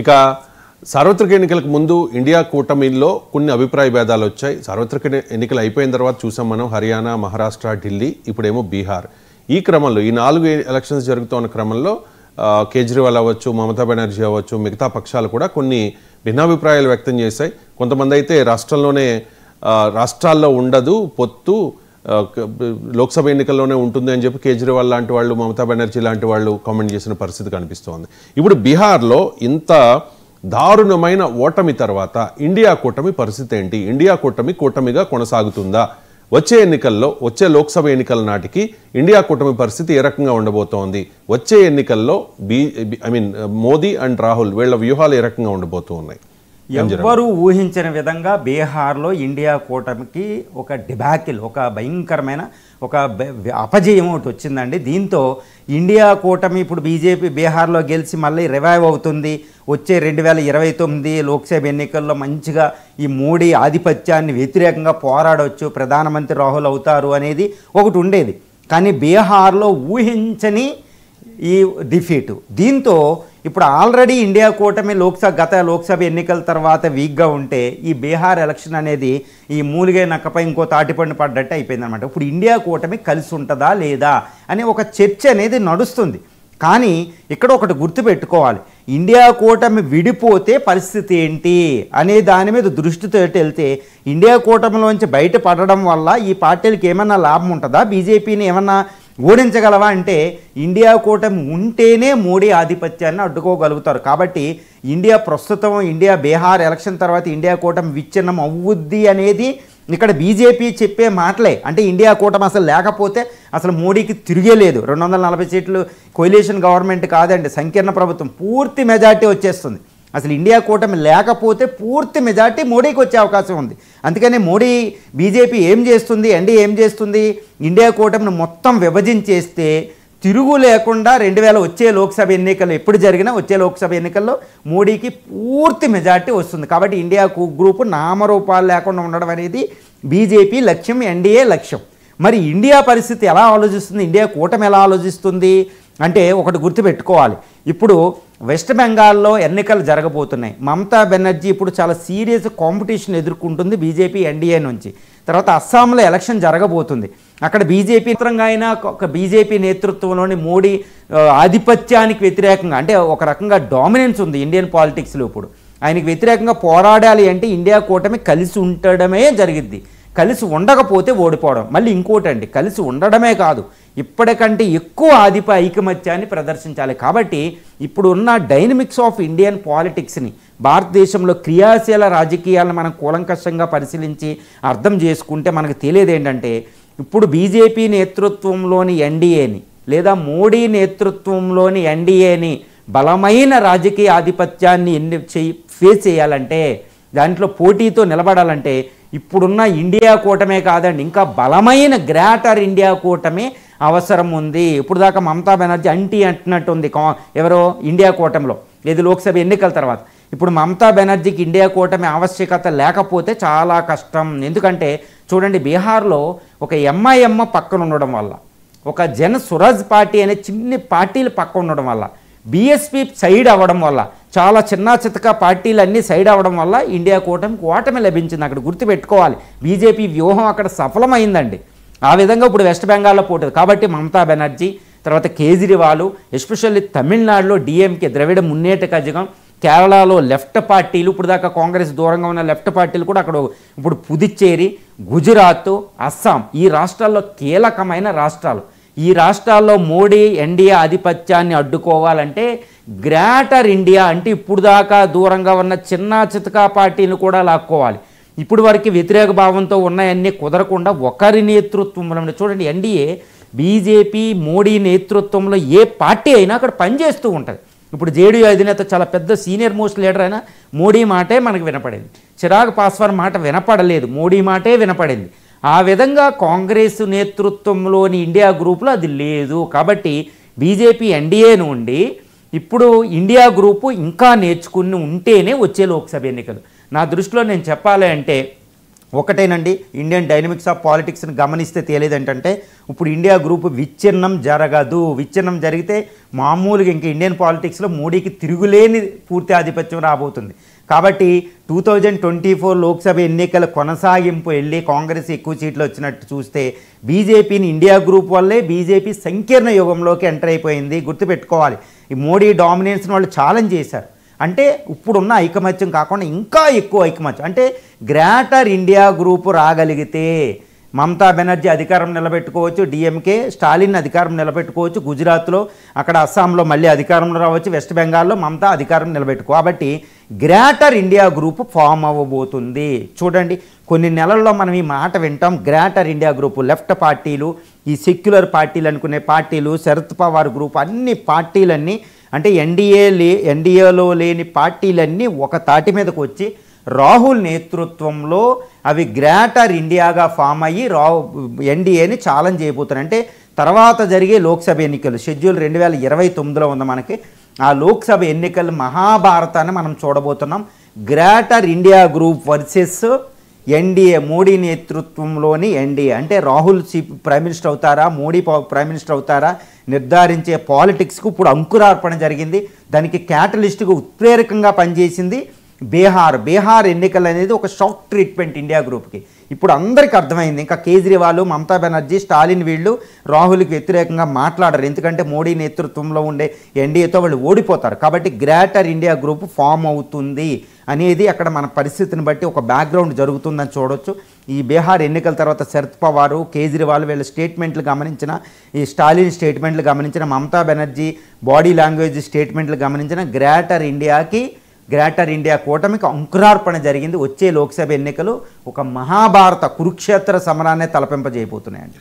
ఇక సార్వత్రిక ఎన్నికలకు ముందు ఇండియా కూటమిలో కొన్ని అభిప్రాయ భేదాలు వచ్చాయి. సార్వత్రిక ఎన్నికలు అయిపోయిన తర్వాత చూసాం మనం హర్యానా, మహారాష్ట్ర, ఢిల్లీ, ఇప్పుడేమో బీహార్. ఈ క్రమంలో ఈ 4 ఎలక్షన్స్ జరుగుతున్న క్రమంలో కేజ్రీవాల్ అవ్వచ్చు, మమతా బెనర్జీ అవ్వచ్చు, మిగతా పక్షాలు కూడా కొన్ని భిన్నాభిప్రాయాలు వ్యక్తం చేశాయి. కొంతమంది అయితే రాష్ట్రాల్లో ఉండదు పొత్తు, లోక్సభ ఎన్నికల్లోనే ఉంటుంది అని చెప్పి కేజ్రీవాల్ లాంటి వాళ్ళు, మమతా బెనర్జీ లాంటి వాళ్ళు కామెంట్ చేసిన పరిస్థితి కనిపిస్తోంది. ఇప్పుడు బీహార్లో ఇంత దారుణమైన ఓటమి తర్వాత ఇండియా కూటమి పరిస్థితి ఏంటి? ఇండియా కూటమిగా కొనసాగుతుందా? వచ్చే లోక్సభ ఎన్నికల నాటికి ఇండియా కూటమి పరిస్థితి ఏ రకంగా ఉండబోతోంది? వచ్చే ఎన్నికల్లో మోదీ అండ్ రాహుల్ వీళ్ళ వ్యూహాలు ఏ రకంగా ఉండబోతూ ఉన్నాయి? ఎవ్వరూ ఊహించిన విధంగా బీహార్లో ఇండియా కూటమికి ఒక డిబాకిల్, ఒక భయంకరమైన ఒక అపజయం ఒకటి వచ్చిందండి. దీంతో ఇండియా కూటమి ఇప్పుడు బీజేపీ బీహార్లో గెలిచి మళ్ళీ రివైవ్ అవుతుంది. వచ్చే 2029 లోక్సభ ఎన్నికల్లో మంచిగా ఈ మోడీ ఆధిపత్యాన్ని వ్యతిరేకంగా పోరాడవచ్చు, ప్రధానమంత్రి రాహుల్ అవుతారు అనేది ఒకటి ఉండేది. కానీ బీహార్లో ఊహించని ఈ డిఫీటు, దీంతో ఇప్పుడు ఆల్రెడీ ఇండియా కూటమి గత లోక్సభ ఎన్నికల తర్వాత వీక్గా ఉంటే ఈ బీహార్ ఎలక్షన్ అనేది ఈ మూలిగే నక్కపై ఇంకో తాటిపండు పడ్డట్టు అయిపోయిందనమాట. ఇప్పుడు ఇండియా కూటమి కలిసి ఉంటుందా లేదా అనే ఒక చర్చ అనేది నడుస్తుంది. కానీ ఇక్కడ ఒకటి గుర్తుపెట్టుకోవాలి, ఇండియా కూటమి విడిపోతే పరిస్థితి ఏంటి అనే దాని మీద దృష్టితో వెళ్తే ఇండియా కూటమిలోంచి బయటపడడం వల్ల ఈ పార్టీలకు ఏమన్నా లాభం ఉంటుందా? బీజేపీని ఏమన్నా ఓడించగలవా అంటే ఇండియా కూటమి ఉంటేనే మోడీ ఆధిపత్యాన్ని అడ్డుకోగలుగుతారు. కాబట్టి ఇండియా బీహార్ ఎలక్షన్ తర్వాత ఇండియా కూటమి విచ్ఛిన్నం అవుద్ది అనేది ఇక్కడ బీజేపీ చెప్పే మాటలే. అంటే ఇండియా కూటమి అసలు లేకపోతే అసలు మోడీకి తిరిగేలేదు. 240 సీట్లు కొయిలేషన్ గవర్నమెంట్ కాదండి, సంకీర్ణ ప్రభుత్వం, పూర్తి మెజార్టీ వచ్చేస్తుంది. అసలు ఇండియా కూటమి లేకపోతే పూర్తి మెజార్టీ మోడీకి వచ్చే అవకాశం ఉంది. అందుకని బీజేపీ ఏం చేస్తుంది, ఎన్డీఏ ఏం చేస్తుంది, ఇండియా కూటమిని మొత్తం విభజించేస్తే తిరుగు లేకుండా వచ్చే లోక్సభ ఎన్నికలు ఎప్పుడు జరిగినా వచ్చే లోక్సభ ఎన్నికల్లో మోడీకి పూర్తి మెజార్టీ వస్తుంది. కాబట్టి ఇండియా గ్రూపు నామరూపాలు లేకుండా ఉండడం అనేది బీజేపీ లక్ష్యం, ఎన్డీఏ లక్ష్యం. మరి ఇండియా పరిస్థితి ఎలా ఆలోచిస్తుంది, ఇండియా కూటమి ఎలా ఆలోచిస్తుంది అంటే ఒకటి గుర్తుపెట్టుకోవాలి. ఇప్పుడు వెస్ట్ బెంగాల్లో ఎన్నికలు జరగబోతున్నాయి. మమతా బెనర్జీ ఇప్పుడు చాలా సీరియస్ కాంపిటీషన్ ఎదుర్కొంటుంది బీజేపీ ఎన్డీఏ నుంచి. తర్వాత అస్సాంలో ఎలక్షన్ జరగబోతుంది. అక్కడ బీజేపీ నేతృత్వంలోని మోడీ ఆధిపత్యానికి వ్యతిరేకంగా, అంటే ఒక రకంగా డామినెన్స్ ఉంది ఇండియన్ పాలిటిక్స్లో. ఇప్పుడు ఆయనకి వ్యతిరేకంగా పోరాడాలి అంటే ఇండియా కూటమి కలిసి ఉండడమే జరిగిద్ది. కలిసి ఉండకపోతే ఓడిపోవడం. మళ్ళీ ఇంకోటండి, కలిసి ఉండడమే కాదు, ఇప్పటికంటే ఎక్కువ ఐకమత్యాన్ని ప్రదర్శించాలి. కాబట్టి ఇప్పుడున్న డైనమిక్స్ ఆఫ్ ఇండియన్ పాలిటిక్స్ని, భారతదేశంలో క్రియాశీల రాజకీయాలను మనం కూలంకషంగా పరిశీలించి అర్థం చేసుకుంటే మనకు తెలియదు ఏంటంటే, ఇప్పుడు బీజేపీ నేతృత్వంలోని ఎన్డీఏని లేదా మోడీ నేతృత్వంలోని ఎన్డీఏని బలమైన రాజకీయ ఆధిపత్యాన్ని ఫేస్ చేయాలంటే, దాంట్లో పోటీతో నిలబడాలంటే ఇప్పుడున్న ఇండియా కూటమే కాదండి, ఇంకా బలమైన గ్రేటర్ ఇండియా కూటమి అవసరం ఉంది. ఇప్పుడు దాకా మమతా బెనర్జీ అంటున్నట్టు ఉంది ఎవరో ఇండియా కూటమిలో, ఇది లోక్సభ ఎన్నికల తర్వాత. ఇప్పుడు మమతా బెనర్జీకి ఇండియా కూటమి ఆవశ్యకత లేకపోతే చాలా కష్టం. ఎందుకంటే చూడండి, బీహార్లో ఒక ఎంఐఎం పక్కన ఉండడం వల్ల, ఒక జన స్వరాజ్ పార్టీ అనే చిన్న పార్టీలు పక్క ఉండడం వల్ల, బీఎస్పీ సైడ్ అవ్వడం వల్ల, చాలా చిన్న చితక పార్టీలన్నీ సైడ్ అవ్వడం వల్ల ఇండియా కూటమికి ఓటమి లభించింది. అక్కడ గుర్తుపెట్టుకోవాలి, బీజేపీ వ్యూహం అక్కడ సఫలమైందండి. ఆ విధంగా ఇప్పుడు వెస్ట్ బెంగాల్లో పోటీ. కాబట్టి మమతా బెనర్జీ, తర్వాత కేజ్రీవాల్, ఎస్పెషల్లీ తమిళనాడులో డిఎంకే ద్రవిడ మున్నేట కజగం, కేరళలో లెఫ్ట్ పార్టీలు, ఇప్పుడు దాకా కాంగ్రెస్ దూరంగా ఉన్న లెఫ్ట్ పార్టీలు కూడా అక్కడ ఇప్పుడు పుదుచ్చేరి, గుజరాత్, అస్సాం, ఈ రాష్ట్రాల్లో కీలకమైన రాష్ట్రాలు. ఈ రాష్ట్రాల్లో మోడీ ఎన్డీఏ ఆధిపత్యాన్ని అడ్డుకోవాలంటే గ్రేటర్ ఇండియా అంటే ఇప్పుడు దాకా దూరంగా ఉన్న చిన్న చితకా పార్టీలు కూడా లాక్కోవాలి. ఇప్పుడు వరకు వ్యతిరేక భావంతో ఉన్నాయన్నీ కుదరకుండా ఒకరి నేతృత్వంలో చూడండి, ఎన్డీఏ బీజేపీ మోడీ నేతృత్వంలో ఏ పార్టీ అయినా అక్కడ పనిచేస్తూ ఉంటుంది. ఇప్పుడు జేడీయూ అధినేత చాలా పెద్ద సీనియర్ మోస్ట్ లీడర్ అయినా మోడీ మాటే మనకు వినపడింది, చిరాగ్ పాస్వాన్ మాట వినపడలేదు, మోడీ మాటే వినపడింది. ఆ విధంగా కాంగ్రెస్ నేతృత్వంలోని ఇండియా గ్రూపులో అది లేదు. కాబట్టి బీజేపీ ఎన్డీఏ నుండి ఇప్పుడు ఇండియా గ్రూపు ఇంకా నేర్చుకుని ఉంటేనే వచ్చే లోక్సభ ఎన్నికలు. నా దృష్టిలో నేను చెప్పాలి అంటే ఒకటేనండి, ఇండియన్ డైనమిక్స్ ఆఫ్ పాలిటిక్స్ని గమనిస్తే తేలేదు ఏంటంటే ఇప్పుడు ఇండియా గ్రూప్ విచ్ఛిన్నం జరగదు. విచ్ఛిన్నం జరిగితే మామూలుగా ఇంక ఇండియన్ పాలిటిక్స్లో మోడీకి తిరుగులేని పూర్తి ఆధిపత్యం రాబోతుంది. కాబట్టి 2024 లోక్సభ ఎన్నికల కొనసాగింపు వెళ్ళి కాంగ్రెస్ ఎక్కువ సీట్లు వచ్చినట్టు చూస్తే బీజేపీని ఇండియా గ్రూప్ వల్లే బీజేపీ సంకీర్ణ యుగంలోకి ఎంటర్ అయిపోయింది. గుర్తుపెట్టుకోవాలి, ఈ మోడీ డామినేన్స్ని వాళ్ళు ఛాలెంజ్ చేశారు. అంటే ఇప్పుడున్న ఐకమత్యం కాకుండా ఇంకా ఎక్కువ ఐకమత్యం, అంటే గ్రేటర్ ఇండియా గ్రూపు రాగలిగితే మమతా బెనర్జీ అధికారం నిలబెట్టుకోవచ్చు, డిఎంకే స్టాలిన్ అధికారం నిలబెట్టుకోవచ్చు, గుజరాత్లో అక్కడ అస్సాంలో మళ్ళీ అధికారంలో రావచ్చు, వెస్ట్ బెంగాల్లో మమతా అధికారం నిలబెట్టుకో. కాబట్టి గ్రేటర్ ఇండియా గ్రూప్ ఫామ్ అవ్వబోతుంది. చూడండి, కొన్ని నెలల్లో మనం ఈ మాట వింటాం. గ్రేటర్ ఇండియా గ్రూపు లెఫ్ట్ పార్టీలు, ఈ సెక్యులర్ పార్టీలు అనుకునే పార్టీలు, శరద్ పవార్ గ్రూప్, అన్ని పార్టీలన్నీ అంటే ఎన్డీఏలో లేని పార్టీలన్నీ ఒక తాటి మీదకు వచ్చి రాహుల్ నేతృత్వంలో అవి గ్రేటర్ ఇండియాగా ఫామ్ అయ్యి ఎన్డీఏని ఛాలెంజ్ చేయబోతున్నాయి. అంటే తర్వాత జరిగే లోక్సభ ఎన్నికలు షెడ్యూల్ 2029లో ఉంది మనకి. ఆ లోక్సభ ఎన్నికల మహాభారతాన్ని మనం చూడబోతున్నాం. Greater India group versus NDA, Modi నేతృత్వంలోని ఎన్డీఏ. అంటే రాహుల్ ప్రైమ్ మినిస్టర్ అవుతారా, మోడీ ప్రైమ్ మినిస్టర్ అవుతారా నిర్ధారించే పాలిటిక్స్కు ఇప్పుడు అంకురార్పణ జరిగింది. దానికి క్యాటలిస్ట్గా ఉత్ప్రేరకంగా పనిచేసింది బీహార్ ఎన్నికలు అనేది ఒక షాక్ ట్రీట్మెంట్ ఇండియా గ్రూప్కి. ఇప్పుడు అందరికీ అర్థమైంది, ఇంకా కేజ్రీవాల్, మమతా బెనర్జీ, స్టాలిన్ వీళ్ళు రాహుల్కి వ్యతిరేకంగా మాట్లాడరు. ఎందుకంటే మోడీ నేతృత్వంలో ఉండే ఎన్డీఏతో వాళ్ళు ఓడిపోతారు. కాబట్టి గ్రేటర్ ఇండియా గ్రూప్ ఫామ్ అవుతుంది అనేది అక్కడ మన పరిస్థితిని బట్టి ఒక బ్యాక్గ్రౌండ్ జరుగుతుందని చూడొచ్చు. ఈ బీహార్ ఎన్నికల తర్వాత శరద్ పవారు, కేజ్రీవాల్ వీళ్ళ స్టేట్మెంట్లు గమనించిన, ఈ స్టాలిన్ స్టేట్మెంట్లు గమనించిన, మమతా బెనర్జీ బాడీ లాంగ్వేజ్ స్టేట్మెంట్లు గమనించిన గ్రేటర్ ఇండియా కూటమికి అంకురార్పణ జరిగింది. వచ్చే లోక్సభ ఎన్నికలు ఒక మహాభారత కురుక్షేత్ర సమరాన్ని తలపింపజేయబోతున్నాయండి.